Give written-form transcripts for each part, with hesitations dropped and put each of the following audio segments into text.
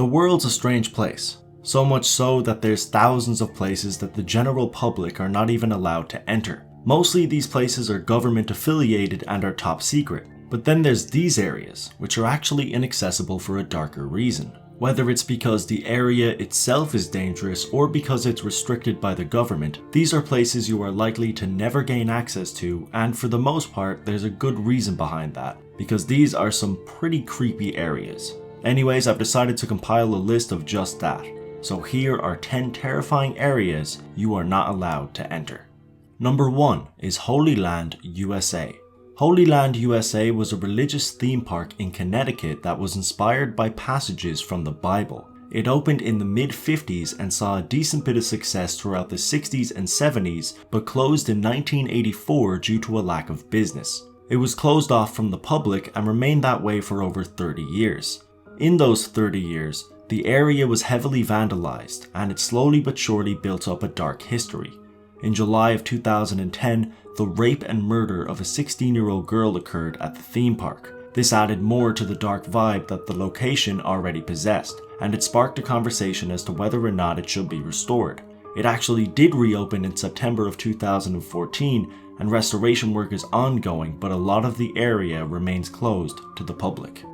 The world's a strange place, so much so that there's thousands of places that the general public are not even allowed to enter. Mostly these places are government affiliated and are top secret, but then there's these areas, which are actually inaccessible for a darker reason. Whether it's because the area itself is dangerous or because it's restricted by the government, these are places you are likely to never gain access to, and for the most part there's a good reason behind that, because these are some pretty creepy areas. Anyways, I've decided to compile a list of just that, so here are 10 terrifying areas you are not allowed to enter. Number 1 is Holy Land, USA. Holy Land, USA was a religious theme park in Connecticut that was inspired by passages from the Bible. It opened in the mid-50s and saw a decent bit of success throughout the 60s and 70s, but closed in 1984 due to a lack of business. It was closed off from the public and remained that way for over 30 years. In those 30 years, the area was heavily vandalized, and it slowly but surely built up a dark history. In July of 2010, the rape and murder of a 16-year-old girl occurred at the theme park. This added more to the dark vibe that the location already possessed, and it sparked a conversation as to whether or not it should be restored. It actually did reopen in September of 2014, and restoration work is ongoing, but a lot of the area remains closed to the public.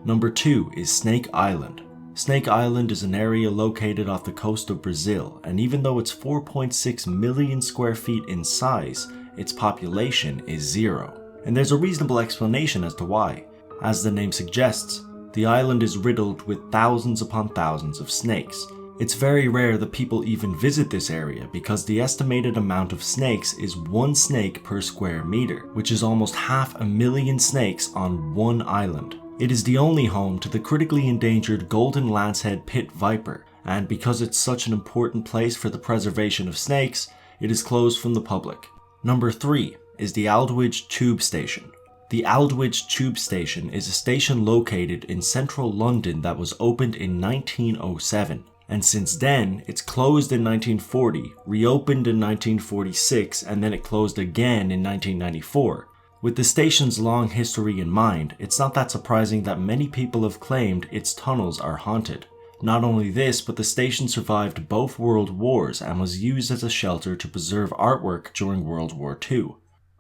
Number 2 is Snake Island. Snake Island is an area located off the coast of Brazil, and even though it's 4.6 million square feet in size, its population is 0. And there's a reasonable explanation as to why. As the name suggests, the island is riddled with thousands upon thousands of snakes. It's very rare that people even visit this area because the estimated amount of snakes is 1 snake per square meter, which is almost 500,000 snakes on one island. It is the only home to the critically endangered golden lancehead pit viper, and because it's such an important place for the preservation of snakes, it is closed from the public. Number 3 is the Aldwych Tube Station. The Aldwych Tube Station is a station located in central London that was opened in 1907, and since then it's closed in 1940, reopened in 1946, and then it closed again in 1994. With the station's long history in mind, it's not that surprising that many people have claimed its tunnels are haunted. Not only this, but the station survived both world wars and was used as a shelter to preserve artwork during World War II.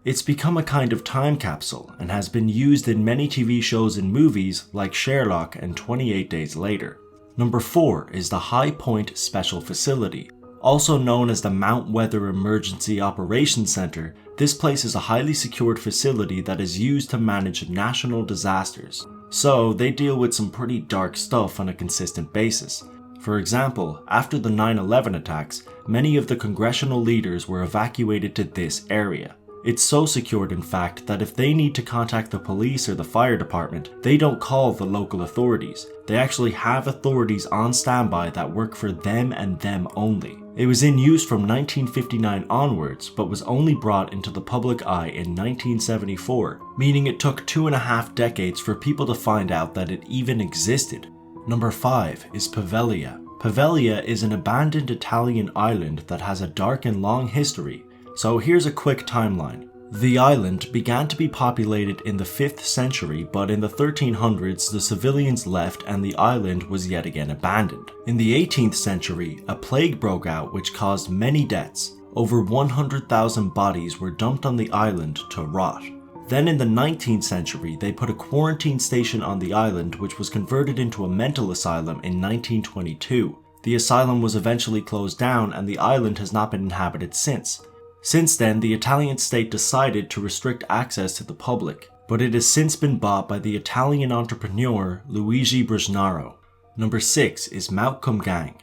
It's become a kind of time capsule and has been used in many TV shows and movies like Sherlock and 28 Days Later. Number 4 is the High Point Special Facility. Also known as the Mount Weather Emergency Operations Center, this place is a highly secured facility that is used to manage national disasters. So they deal with some pretty dark stuff on a consistent basis. For example, after the 9/11 attacks, many of the congressional leaders were evacuated to this area. It's so secured in fact that if they need to contact the police or the fire department, they don't call the local authorities. They actually have authorities on standby that work for them and them only. It was in use from 1959 onwards, but was only brought into the public eye in 1974, meaning it took 2.5 decades for people to find out that it even existed. Number 5 is Poveglia. Poveglia is an abandoned Italian island that has a dark and long history. So here's a quick timeline. The island began to be populated in the 5th century, but in the 1300s the civilians left and the island was yet again abandoned. In the 18th century, a plague broke out which caused many deaths. Over 100,000 bodies were dumped on the island to rot. Then in the 19th century, they put a quarantine station on the island which was converted into a mental asylum in 1922. The asylum was eventually closed down and the island has not been inhabited since. Since then, the Italian state decided to restrict access to the public, but it has since been bought by the Italian entrepreneur Luigi Brugnaro. Number 6 is Mount Kumgang.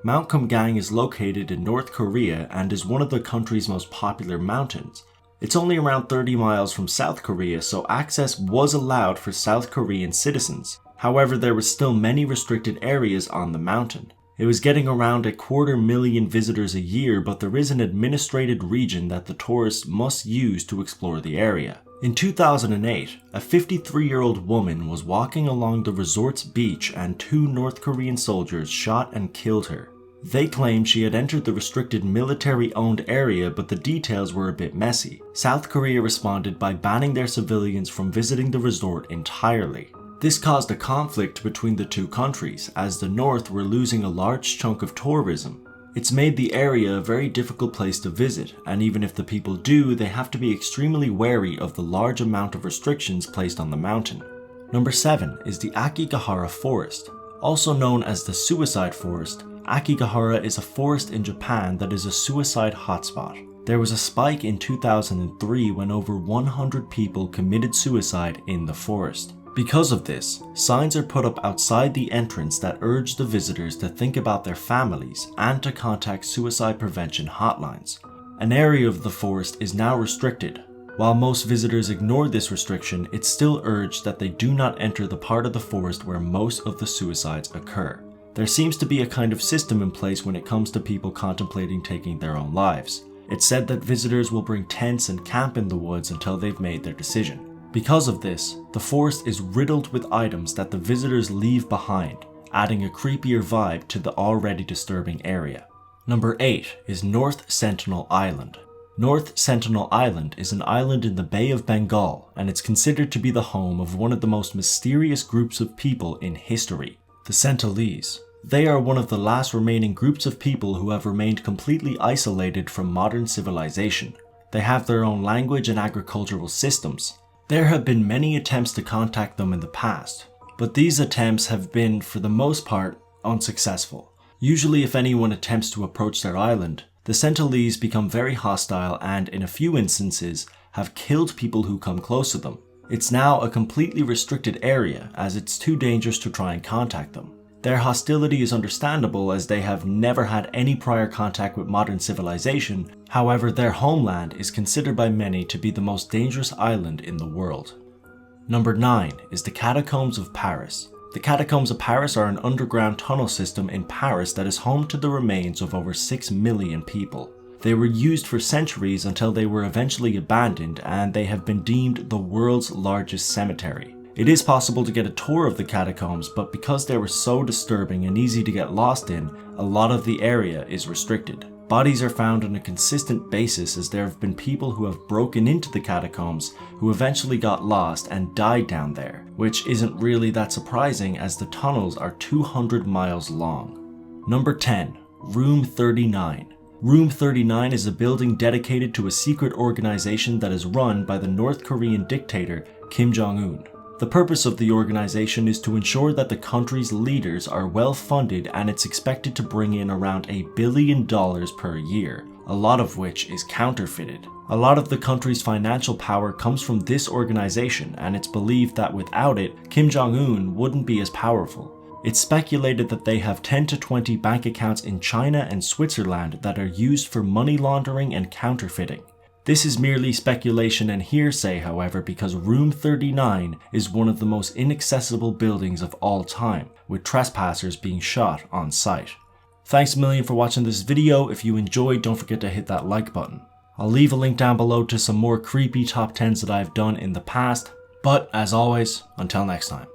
Mount Kumgang is located in North Korea and is one of the country's most popular mountains. It's only around 30 miles from South Korea, so access was allowed for South Korean citizens. However, there were still many restricted areas on the mountain. It was getting around 250,000 visitors a year, but there is an administrated region that the tourists must use to explore the area. In 2008, a 53-year-old woman was walking along the resort's beach and 2 North Korean soldiers shot and killed her. They claimed she had entered the restricted military-owned area, but the details were a bit messy. South Korea responded by banning their civilians from visiting the resort entirely. This caused a conflict between the two countries, as the north were losing a large chunk of tourism. It's made the area a very difficult place to visit, and even if the people do, they have to be extremely wary of the large amount of restrictions placed on the mountain. Number 7 is the Akita Forest. Also known as the Suicide Forest, Akita is a forest in Japan that is a suicide hotspot. There was a spike in 2003 when over 100 people committed suicide in the forest. Because of this, signs are put up outside the entrance that urge the visitors to think about their families and to contact suicide prevention hotlines. An area of the forest is now restricted. While most visitors ignore this restriction, it's still urged that they do not enter the part of the forest where most of the suicides occur. There seems to be a kind of system in place when it comes to people contemplating taking their own lives. It's said that visitors will bring tents and camp in the woods until they've made their decision. Because of this, the forest is riddled with items that the visitors leave behind, adding a creepier vibe to the already disturbing area. Number 8 is North Sentinel Island. North Sentinel Island is an island in the Bay of Bengal, and it's considered to be the home of one of the most mysterious groups of people in history, the Sentinels. They are one of the last remaining groups of people who have remained completely isolated from modern civilization. They have their own language and agricultural systems. There have been many attempts to contact them in the past, but these attempts have been, for the most part, unsuccessful. Usually if anyone attempts to approach their island, the Sentinels become very hostile and, in a few instances, have killed people who come close to them. It's now a completely restricted area as it's too dangerous to try and contact them. Their hostility is understandable as they have never had any prior contact with modern civilization. However, their homeland is considered by many to be the most dangerous island in the world. Number 9 is the Catacombs of Paris. The Catacombs of Paris are an underground tunnel system in Paris that is home to the remains of over 6 million people. They were used for centuries until they were eventually abandoned, and they have been deemed the world's largest cemetery. It is possible to get a tour of the catacombs, but because they were so disturbing and easy to get lost in, a lot of the area is restricted. Bodies are found on a consistent basis as there have been people who have broken into the catacombs who eventually got lost and died down there, which isn't really that surprising as the tunnels are 200 miles long. Number 10. Room 39. Room 39 is a building dedicated to a secret organization that is run by the North Korean dictator Kim Jong-un. The purpose of the organization is to ensure that the country's leaders are well funded, and it's expected to bring in around $1 billion per year, a lot of which is counterfeited. A lot of the country's financial power comes from this organization, and it's believed that without it, Kim Jong-un wouldn't be as powerful. It's speculated that they have 10 to 20 bank accounts in China and Switzerland that are used for money laundering and counterfeiting. This is merely speculation and hearsay, however, because Room 39 is one of the most inaccessible buildings of all time, with trespassers being shot on sight. Thanks a million for watching this video. If you enjoyed, don't forget to hit that like button. I'll leave a link down below to some more creepy top 10s that I've done in the past, but as always, until next time.